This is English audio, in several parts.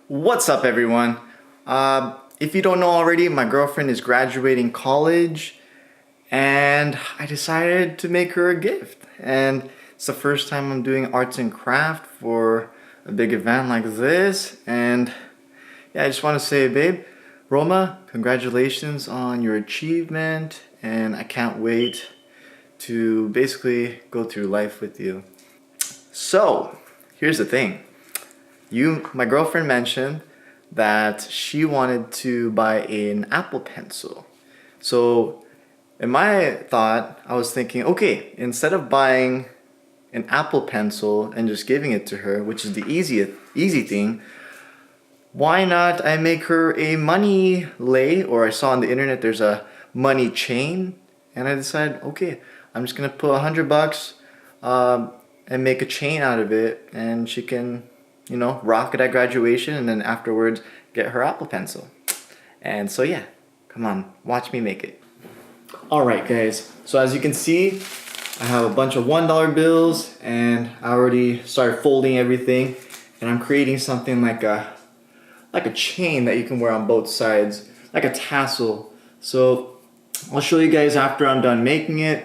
What's up, everyone? If you don't know already, my girlfriend is graduating college and I decided to make her a gift. And it's the first time I'm doing arts and craft for a big event like this. And yeah, I just want to say, babe, Roma, congratulations on your achievement. And I can't wait to basically go through life with you. So, here's the thing. My girlfriend mentioned that she wanted to buy an Apple Pencil. So in my thought, I was thinking, okay, instead of buying an Apple Pencil and just giving it to her, which is the easy thing, why not I make her a money lei, or I saw on the internet there's a money chain, and I decided, okay, I'm just gonna put $100 and make a chain out of it, and she can, you know, rock it at graduation, and then afterwards get her Apple Pencil. And so yeah, come on, watch me make it. Alright guys, so as you can see, I have a bunch of $1 bills and I already started folding everything, and I'm creating something like a chain that you can wear on both sides, like a tassel. So I'll show you guys after I'm done making it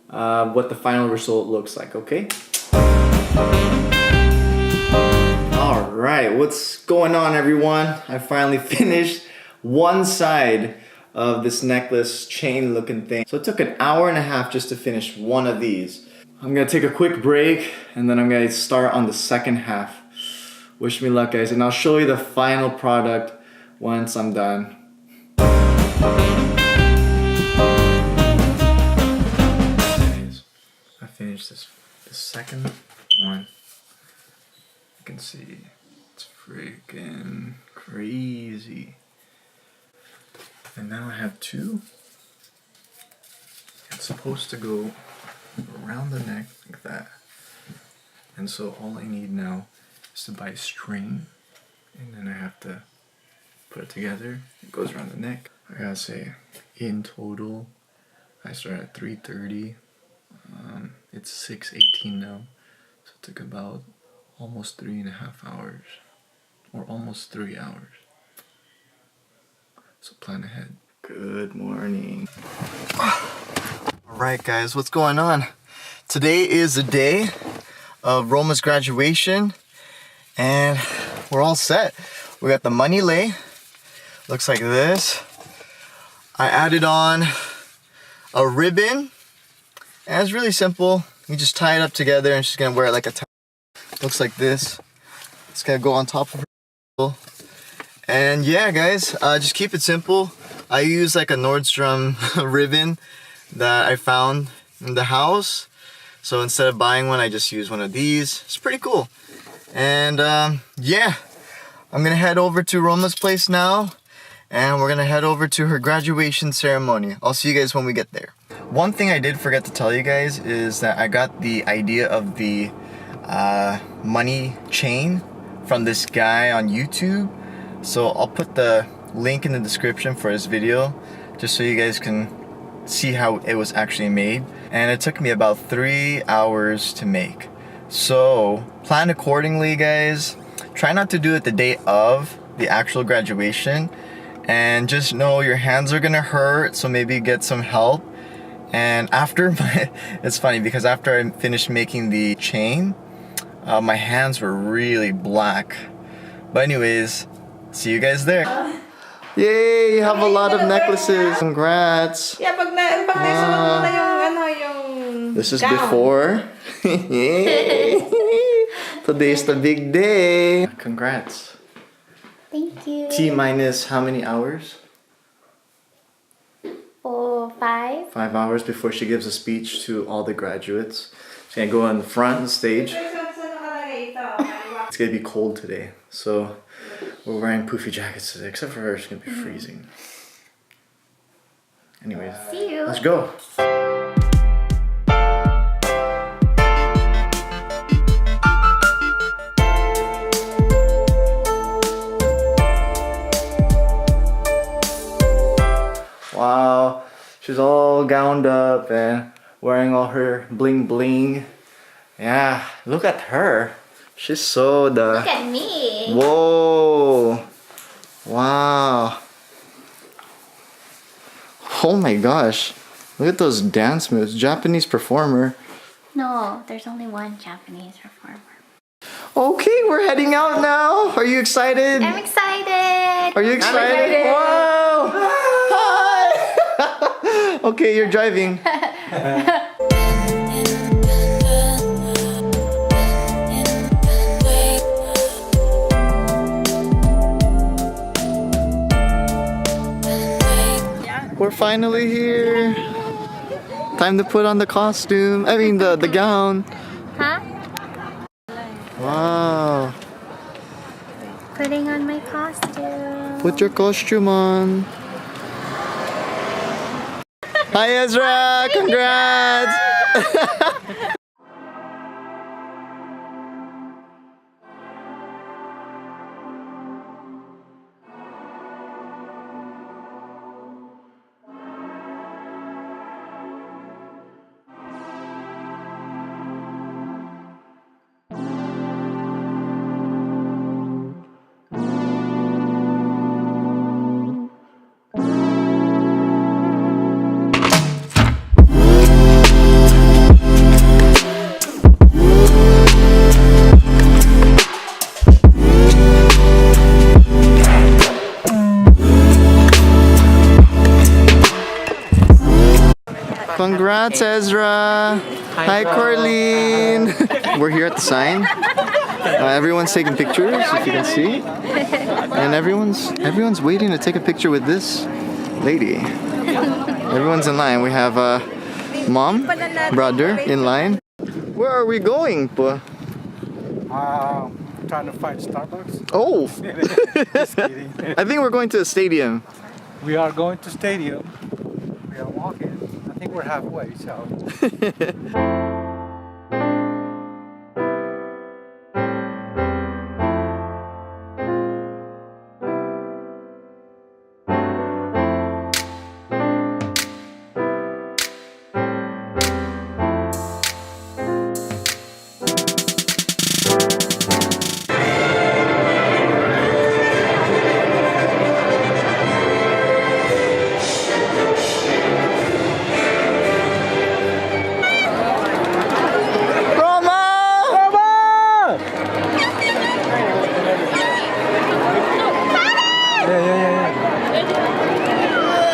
what the final result looks like, okay? Alright, what's going on, everyone? I finally finished one side of this necklace chain looking thing. So it took an hour and a half just to finish one of these. I'm gonna take a quick break and then I'm gonna start on the second half. Wish me luck, guys, and I'll show you the final product once I'm done. Guys, I finished the second one. You can see it's freaking crazy. And now I have two. It's supposed to go around the neck like that. And so all I need now is to buy a string, and then I have to put it together. It goes around the neck. I gotta say, in total, I started at 3:30. It's 6:18 now, so it took about almost 3.5 hours, or almost 3 hours. So plan ahead. Good morning. Alright guys, what's going on? Today is the day of Roma's graduation and we're all set. We got the money lei. Looks like this. I added on a ribbon and it's really simple. You just tie it up together and she's gonna wear it like a tie. Looks like this. It's gonna go on top of her. And yeah guys, just keep it simple. I use like a Nordstrom ribbon that I found in the house. So instead of buying one, I just use one of these. It's pretty cool. And yeah, I'm gonna head over to Roma's place now, and we're gonna head over to her graduation ceremony. I'll see you guys when we get there. One thing I did forget to tell you guys is that I got the idea of the money chain from this guy on YouTube. So I'll put the link in the description for his video just so you guys can see how it was actually made. And it took me about 3 hours to make. So plan accordingly, guys. Try not to do it the day of the actual graduation, and just know your hands are gonna hurt, so maybe get some help. And after it's funny because after I finished making the chain, my hands were really black. But anyways, see you guys there. Yay! You have a lot of necklaces. Congrats. Yeah, pag naisuot mo na yung This is gown. before. Yay! Today's the big day. Congrats. Thank you. T minus how many hours? 5. 5 hours before she gives a speech to all the graduates. She's gonna go on the front of the stage. It's gonna be cold today, so we're wearing poofy jackets today, except for her, it's gonna be freezing. Anyways, See you. let's go. Wow, she's all gowned up and wearing all her bling bling. Yeah, look at her. She's so the... Look at me. Whoa! Wow. Oh my gosh. Look at those dance moves. Japanese performer. No, there's only one Japanese performer. Okay, we're heading out now. Are you excited? I'm excited. Are you excited? Wow. Hi. Okay, you're driving. We're finally here. Time to put on the costume. I mean the gown. Huh? Wow. Putting on my costume. Put your costume on. Hi Ezra! Congrats! Congrats, Ezra! Hi, Corleen! We're here at the sign. Everyone's taking pictures, if you can see. And everyone's waiting to take a picture with this lady. Everyone's in line. We have mom, brother in line. Where are we going, po? Trying to find Starbucks. Oh! Just kidding. I think we're going to the stadium. We are going to stadium. We are walking. I think we're halfway, so.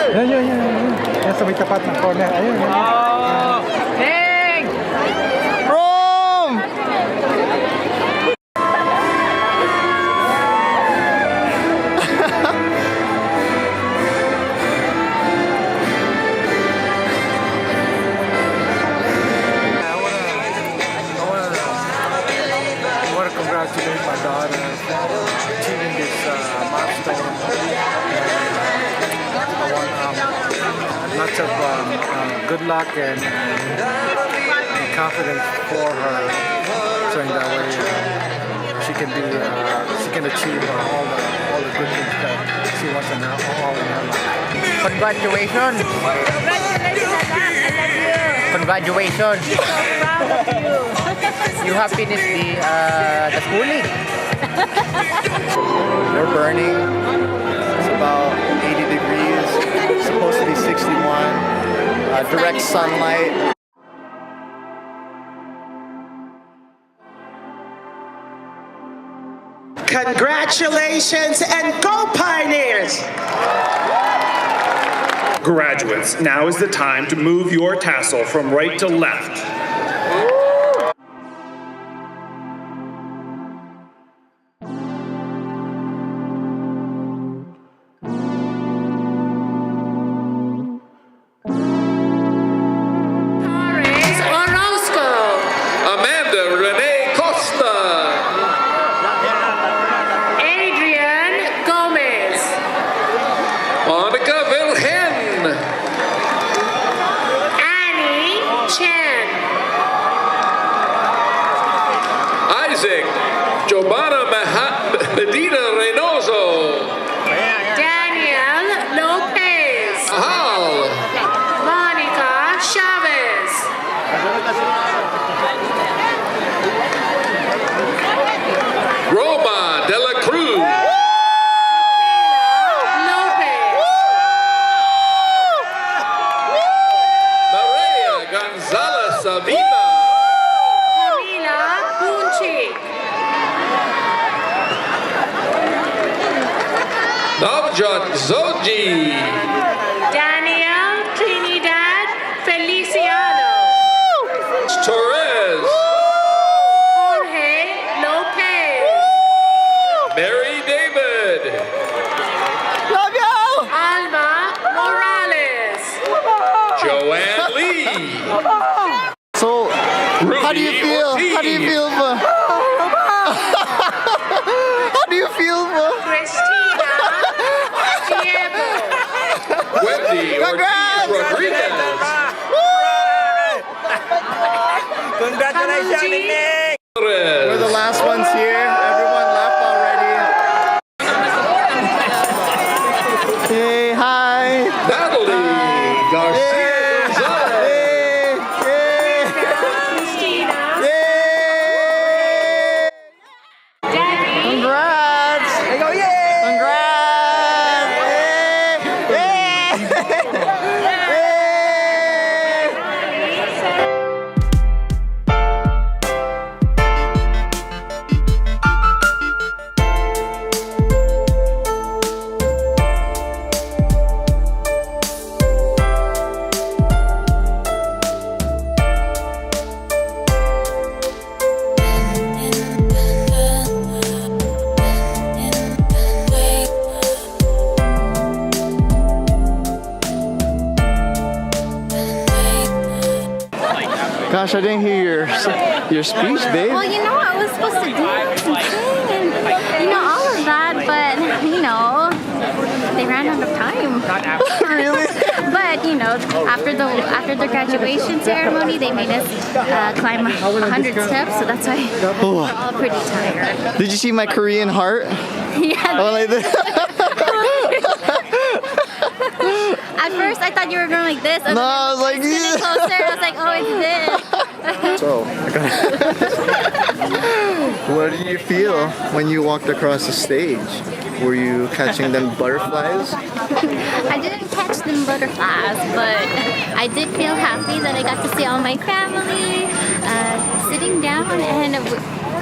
Yan sa may tapat ng corner. Ayun. Rome! I want to congratulate my daughter for achieving this milestone. I want lots of good luck and confidence for her, so in that way she can achieve all the good things that she wants in her life. Congratulations! Congratulations! You happiness the schooling. We're burning. It's about 80 degrees. It's supposed to be 61. Direct sunlight. Congratulations and go Pioneers! Graduates, now is the time to move your tassel from right to left. Annie Chen. Zoji. Daniel Trinidad Feliciano. Torres. Jorge Lopez. Mary David. Love you! Alma Morales. Joanne Lee. So, how do you feel? How do you feel? How do you feel? Christina Diego. Wendy Congrats! Ortiz Rodriguez. Congratulations, We're the last ones here. Everyone left already. Hey, hi. Natalie Garcia Gonzalez. Christina. Debbie. Congrats! Congrats! Gosh, I didn't hear your speech, babe. Well, you know, I was supposed to dance and sing and, you know, all of that, but, you know, they ran out of time. Really? But, you know, after the graduation ceremony, they made us climb 100 steps, so that's why we're all pretty tired. Did you see my Korean heart? Yeah. Oh, like this? At first, I thought you were going like this. And No, then I was like, getting yeah. closer. I was like, oh, it's this. So, what did you feel when you walked across the stage? Were you catching them butterflies? I didn't catch them butterflies, but I did feel happy that I got to see all my family sitting down and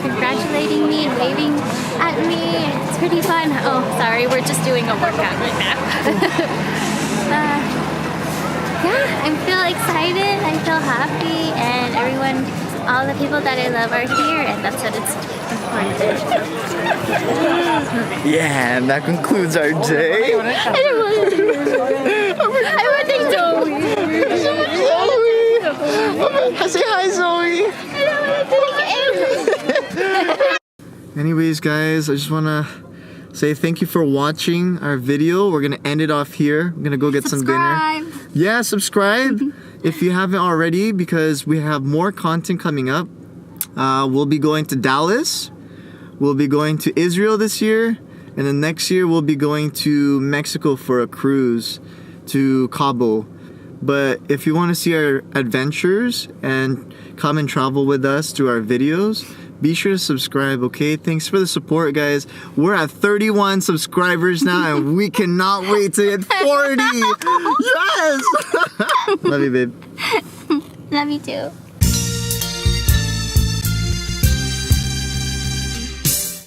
congratulating me and waving at me. It's pretty fun. Oh, sorry, we're just doing a workout right now. Yeah, I feel excited, I feel happy, and everyone, all the people that I love are here, and that's what it's important. Yeah, and that concludes our day. I don't want to do it. I want to Zoe. Say hi, Zoe. Anyways, guys, I just want to say thank you for watching our video. We're going to end it off here. I'm going to go get some dinner. Yeah, subscribe if you haven't already, because we have more content coming up. We'll be going to Dallas. We'll be going to Israel this year. And then next year, we'll be going to Mexico for a cruise to Cabo. But if you want to see our adventures and come and travel with us through our videos, be sure to subscribe, okay? Thanks for the support, guys. We're at 31 subscribers now, and we cannot wait to hit 40. Yes! Love you, babe. Love you too.